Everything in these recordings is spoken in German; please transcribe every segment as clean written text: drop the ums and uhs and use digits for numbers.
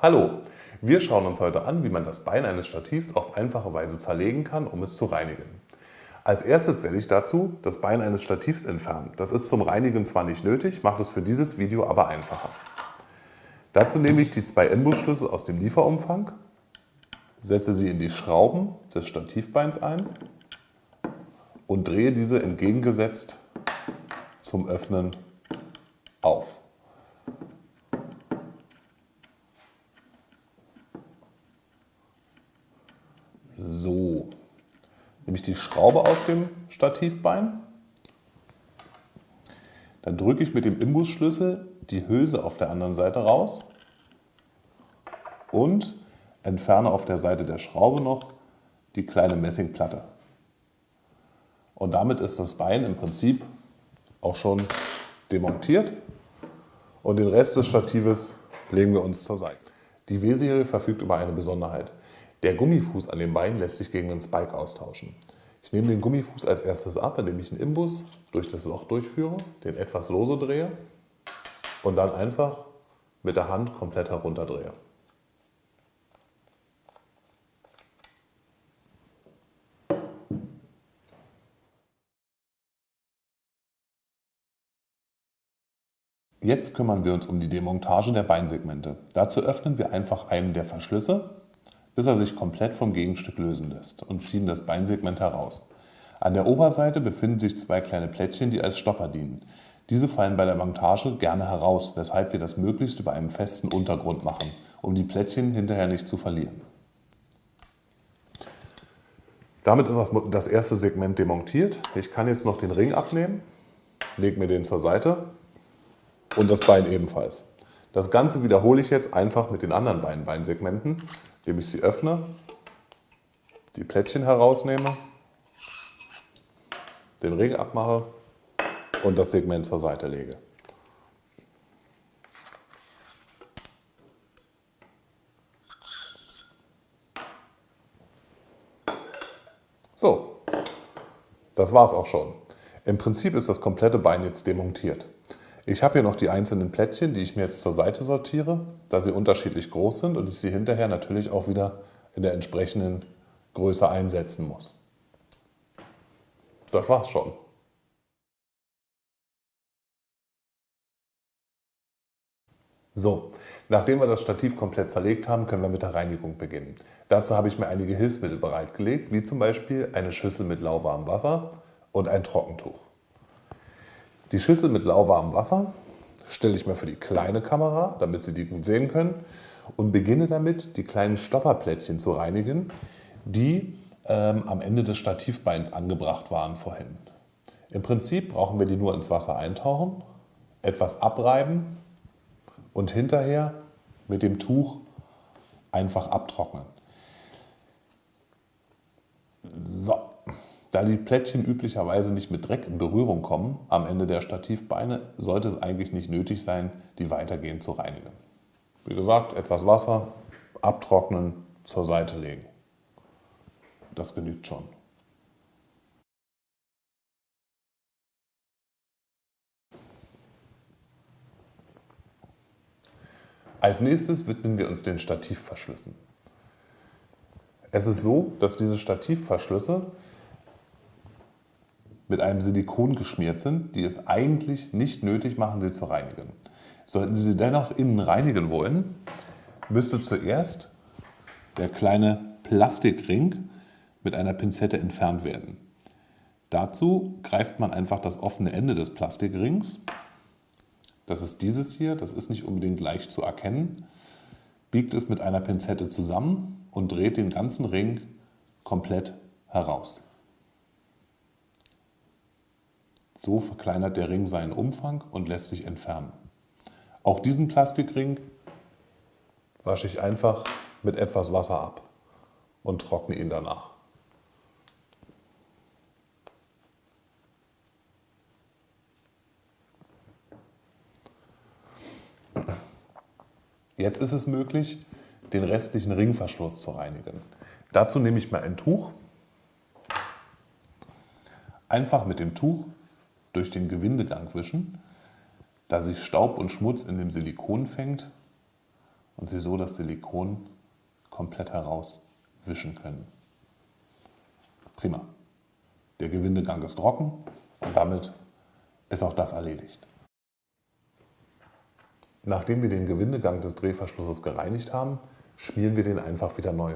Hallo, wir schauen uns heute an, wie man das Bein eines Stativs auf einfache Weise zerlegen kann, um es zu reinigen. Als erstes werde ich dazu das Bein eines Stativs entfernen. Das ist zum Reinigen zwar nicht nötig, macht es für dieses Video aber einfacher. Dazu nehme ich die zwei Imbusschlüssel aus dem Lieferumfang, setze sie in die Schrauben des Stativbeins ein und drehe diese entgegengesetzt zum Öffnen auf. So, nehme ich die Schraube aus dem Stativbein, dann drücke ich mit dem Imbusschlüssel die Hülse auf der anderen Seite raus und entferne auf der Seite der Schraube noch die kleine Messingplatte. Und damit ist das Bein im Prinzip auch schon demontiert und den Rest des Statives legen wir uns zur Seite. Die W-Serie verfügt über eine Besonderheit. Der Gummifuß an dem Bein lässt sich gegen einen Spike austauschen. Ich nehme den Gummifuß als erstes ab, indem ich einen Imbus durch das Loch durchführe, den etwas lose drehe und dann einfach mit der Hand komplett herunterdrehe. Jetzt kümmern wir uns um die Demontage der Beinsegmente. Dazu öffnen wir einfach einen der Verschlüsse, bis er sich komplett vom Gegenstück lösen lässt und ziehen das Beinsegment heraus. An der Oberseite befinden sich zwei kleine Plättchen, die als Stopper dienen. Diese fallen bei der Montage gerne heraus, weshalb wir das möglichst über einem festen Untergrund machen, um die Plättchen hinterher nicht zu verlieren. Damit ist das erste Segment demontiert. Ich kann jetzt noch den Ring abnehmen, lege mir den zur Seite und das Bein ebenfalls. Das Ganze wiederhole ich jetzt einfach mit den anderen beiden Beinsegmenten, indem ich sie öffne, die Plättchen herausnehme, den Ring abmache und das Segment zur Seite lege. So, das war's auch schon. Im Prinzip ist das komplette Bein jetzt demontiert. Ich habe hier noch die einzelnen Plättchen, die ich mir jetzt zur Seite sortiere, da sie unterschiedlich groß sind und ich sie hinterher natürlich auch wieder in der entsprechenden Größe einsetzen muss. Das war's schon. So, nachdem wir das Stativ komplett zerlegt haben, können wir mit der Reinigung beginnen. Dazu habe ich mir einige Hilfsmittel bereitgelegt, wie zum Beispiel eine Schüssel mit lauwarmem Wasser und ein Trockentuch. Die Schüssel mit lauwarmem Wasser stelle ich mir für die kleine Kamera, damit Sie die gut sehen können, und beginne damit, die kleinen Stopperplättchen zu reinigen, die am Ende des Stativbeins angebracht waren vorhin. Im Prinzip brauchen wir die nur ins Wasser eintauchen, etwas abreiben und hinterher mit dem Tuch einfach abtrocknen. So. Da die Plättchen üblicherweise nicht mit Dreck in Berührung kommen am Ende der Stativbeine, sollte es eigentlich nicht nötig sein, die weitergehend zu reinigen. Wie gesagt, etwas Wasser, abtrocknen, zur Seite legen. Das genügt schon. Als nächstes widmen wir uns den Stativverschlüssen. Es ist so, dass diese Stativverschlüsse mit einem Silikon geschmiert sind, die es eigentlich nicht nötig machen, sie zu reinigen. Sollten Sie sie dennoch innen reinigen wollen, müsste zuerst der kleine Plastikring mit einer Pinzette entfernt werden. Dazu greift man einfach das offene Ende des Plastikrings, das ist dieses hier, das ist nicht unbedingt leicht zu erkennen, biegt es mit einer Pinzette zusammen und dreht den ganzen Ring komplett heraus. So verkleinert der Ring seinen Umfang und lässt sich entfernen. Auch diesen Plastikring wasche ich einfach mit etwas Wasser ab und trockne ihn danach. Jetzt ist es möglich, den restlichen Ringverschluss zu reinigen. Dazu nehme ich mir ein Tuch, einfach mit dem Tuch durch den Gewindegang wischen, da sich Staub und Schmutz in dem Silikon fängt und Sie so das Silikon komplett herauswischen können. Prima. Der Gewindegang ist trocken und damit ist auch das erledigt. Nachdem wir den Gewindegang des Drehverschlusses gereinigt haben, schmieren wir den einfach wieder neu.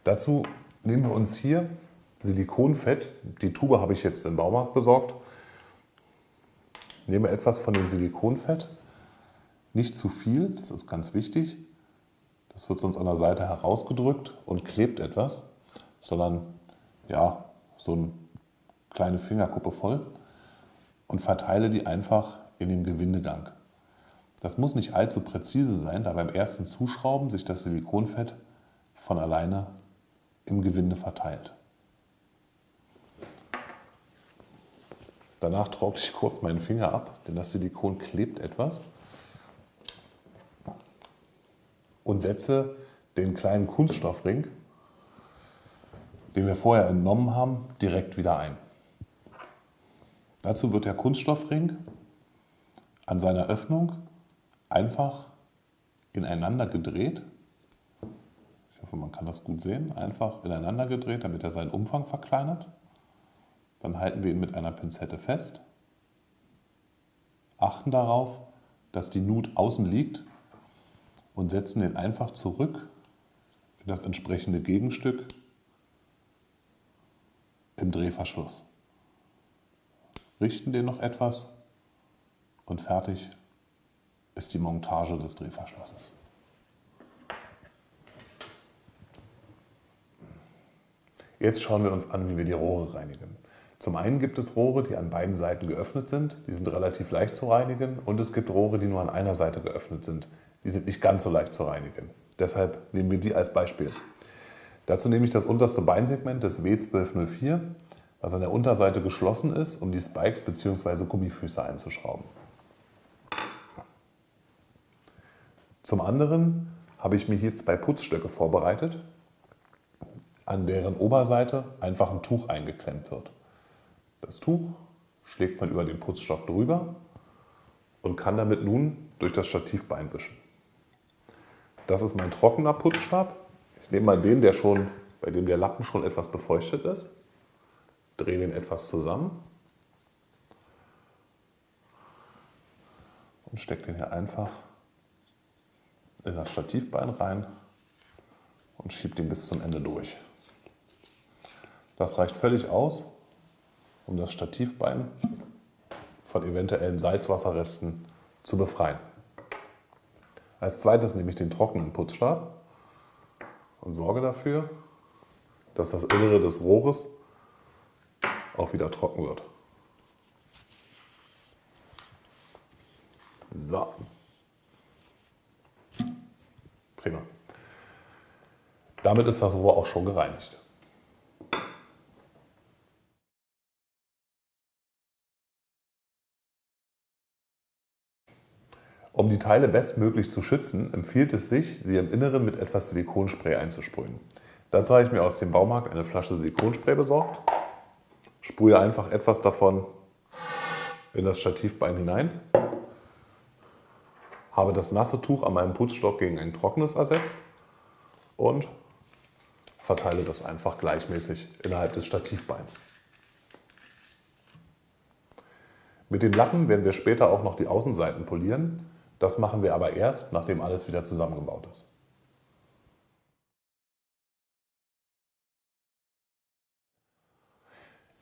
Dazu nehmen wir uns hier Silikonfett, die Tube habe ich jetzt im Baumarkt besorgt. Nehmen wir etwas von dem Silikonfett, nicht zu viel, das ist ganz wichtig. Das wird sonst an der Seite herausgedrückt und klebt etwas, sondern ja, so eine kleine Fingerkuppe voll und verteile die einfach in dem Gewindegang. Das muss nicht allzu präzise sein, da beim ersten Zuschrauben sich das Silikonfett von alleine im Gewinde verteilt. Danach trockne ich kurz meinen Finger ab, denn das Silikon klebt etwas. Und setze den kleinen Kunststoffring, den wir vorher entnommen haben, direkt wieder ein. Dazu wird der Kunststoffring an seiner Öffnung einfach ineinander gedreht. Ich hoffe, man kann das gut sehen. Einfach ineinander gedreht, damit er seinen Umfang verkleinert. Dann halten wir ihn mit einer Pinzette fest. Achten darauf, dass die Nut außen liegt und setzen den einfach zurück in das entsprechende Gegenstück im Drehverschluss. Richten den noch etwas und fertig ist die Montage des Drehverschlusses. Jetzt schauen wir uns an, wie wir die Rohre reinigen. Zum einen gibt es Rohre, die an beiden Seiten geöffnet sind. Die sind relativ leicht zu reinigen. Und es gibt Rohre, die nur an einer Seite geöffnet sind. Die sind nicht ganz so leicht zu reinigen. Deshalb nehmen wir die als Beispiel. Dazu nehme ich das unterste Beinsegment des W1204, was an der Unterseite geschlossen ist, um die Spikes bzw. Gummifüße einzuschrauben. Zum anderen habe ich mir hier 2 Putzstöcke vorbereitet, an deren Oberseite einfach ein Tuch eingeklemmt wird. Das Tuch schlägt man über den Putzstock drüber und kann damit nun durch das Stativbein wischen. Das ist mein trockener Putzstab. Ich nehme mal den, bei dem der Lappen schon etwas befeuchtet ist, drehe den etwas zusammen und stecke den hier einfach in das Stativbein rein und schiebe den bis zum Ende durch. Das reicht völlig aus, um das Stativbein von eventuellen Salzwasserresten zu befreien. Als zweites nehme ich den trockenen Putzstab und sorge dafür, dass das Innere des Rohres auch wieder trocken wird. So. Prima. Damit ist das Rohr auch schon gereinigt. Um die Teile bestmöglich zu schützen, empfiehlt es sich, sie im Inneren mit etwas Silikonspray einzusprühen. Dazu habe ich mir aus dem Baumarkt eine Flasche Silikonspray besorgt. Sprühe einfach etwas davon in das Stativbein hinein. Habe das nasse Tuch an meinem Putzstock gegen ein trockenes ersetzt und verteile das einfach gleichmäßig innerhalb des Stativbeins. Mit dem Lappen werden wir später auch noch die Außenseiten polieren. Das machen wir aber erst, nachdem alles wieder zusammengebaut ist.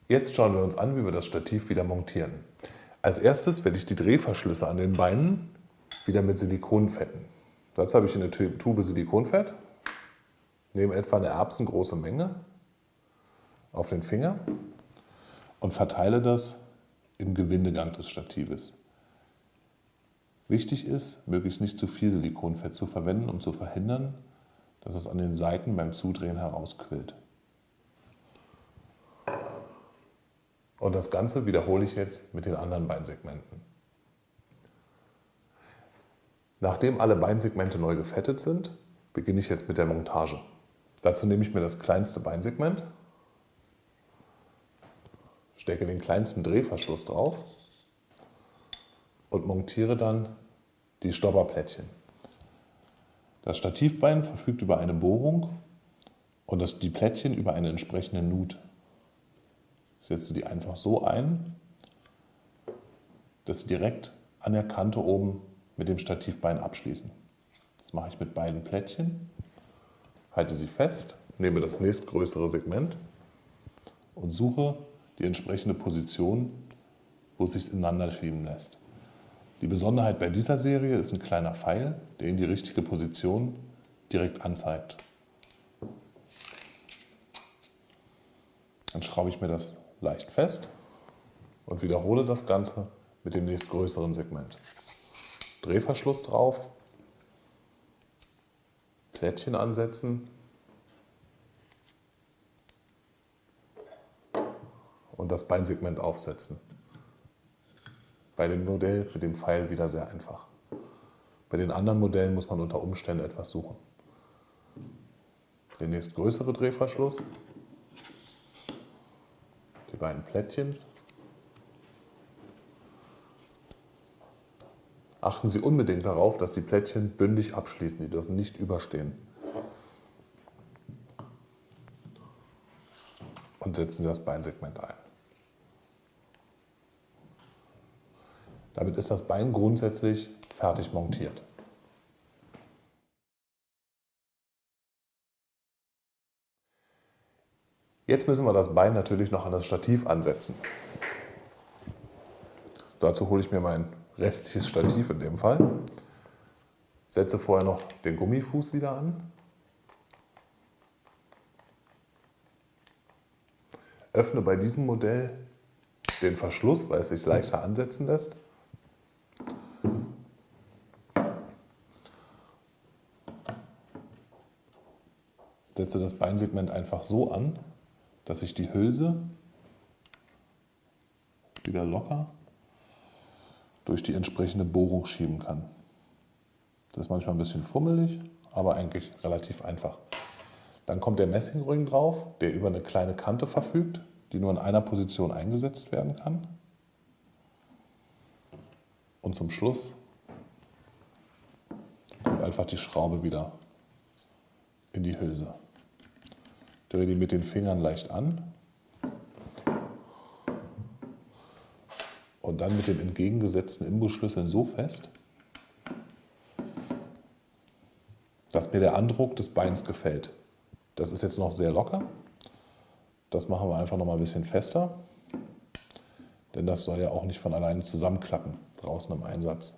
Jetzt schauen wir uns an, wie wir das Stativ wieder montieren. Als erstes werde ich die Drehverschlüsse an den Beinen wieder mit Silikon fetten. Dazu habe ich eine Tube Silikonfett, nehme etwa eine erbsengroße Menge auf den Finger und verteile das im Gewindegang des Statives. Wichtig ist, möglichst nicht zu viel Silikonfett zu verwenden, um zu verhindern, dass es an den Seiten beim Zudrehen herausquillt. Und das Ganze wiederhole ich jetzt mit den anderen Beinsegmenten. Nachdem alle Beinsegmente neu gefettet sind, beginne ich jetzt mit der Montage. Dazu nehme ich mir das kleinste Beinsegment, stecke den kleinsten Drehverschluss drauf und montiere dann die Stopperplättchen. Das Stativbein verfügt über eine Bohrung und die Plättchen über eine entsprechende Nut. Ich setze die einfach so ein, dass sie direkt an der Kante oben mit dem Stativbein abschließen. Das mache ich mit beiden Plättchen, halte sie fest, nehme das nächstgrößere Segment und suche die entsprechende Position, wo es sich ineinander schieben lässt. Die Besonderheit bei dieser Serie ist ein kleiner Pfeil, der Ihnen die richtige Position direkt anzeigt. Dann schraube ich mir das leicht fest und wiederhole das Ganze mit dem nächstgrößeren Segment. Drehverschluss drauf, Plättchen ansetzen und das Beinsegment aufsetzen. Bei dem Modell mit dem Pfeil wieder sehr einfach. Bei den anderen Modellen muss man unter Umständen etwas suchen. Der nächstgrößere Drehverschluss, die beiden Plättchen. Achten Sie unbedingt darauf, dass die Plättchen bündig abschließen, die dürfen nicht überstehen. Und setzen Sie das Beinsegment ein. Damit ist das Bein grundsätzlich fertig montiert. Jetzt müssen wir das Bein natürlich noch an das Stativ ansetzen. Dazu hole ich mir mein restliches Stativ in dem Fall, setze vorher noch den Gummifuß wieder an, öffne bei diesem Modell den Verschluss, weil es sich leichter ansetzen lässt. Setze das Beinsegment einfach so an, dass ich die Hülse wieder locker durch die entsprechende Bohrung schieben kann. Das ist manchmal ein bisschen fummelig, aber eigentlich relativ einfach. Dann kommt der Messingring drauf, der über eine kleine Kante verfügt, die nur in einer Position eingesetzt werden kann. Und zum Schluss kommt einfach die Schraube wieder in die Hülse. Drehe die mit den Fingern leicht an und dann mit den entgegengesetzten Imbusschlüsseln so fest, dass mir der Andruck des Beins gefällt. Das ist jetzt noch sehr locker. Das machen wir einfach noch mal ein bisschen fester, denn das soll ja auch nicht von alleine zusammenklappen draußen im Einsatz.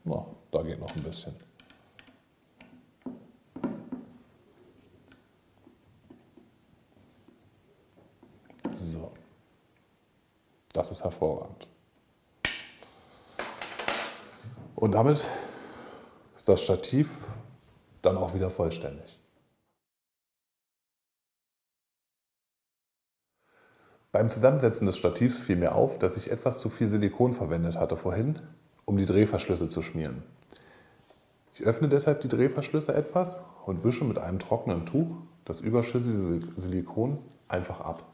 Na, da geht noch ein bisschen. So, das ist hervorragend. Und damit ist das Stativ dann auch wieder vollständig. Beim Zusammensetzen des Stativs fiel mir auf, dass ich etwas zu viel Silikon verwendet hatte vorhin, um die Drehverschlüsse zu schmieren. Ich öffne deshalb die Drehverschlüsse etwas und wische mit einem trockenen Tuch das überschüssige Silikon einfach ab.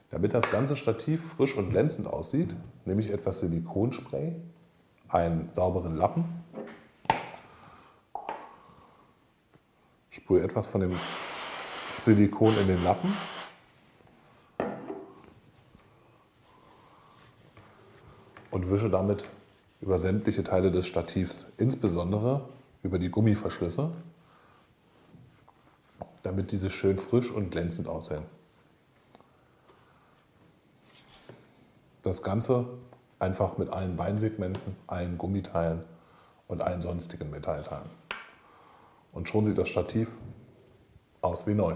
Damit das ganze Stativ frisch und glänzend aussieht, nehme ich etwas Silikonspray, einen sauberen Lappen, sprühe etwas von dem Silikon in den Lappen und wische damit über sämtliche Teile des Stativs, insbesondere über die Gummiverschlüsse, damit diese schön frisch und glänzend aussehen. Das Ganze einfach mit allen Beinsegmenten, allen Gummiteilen und allen sonstigen Metallteilen. Und schon sieht das Stativ aus wie neu.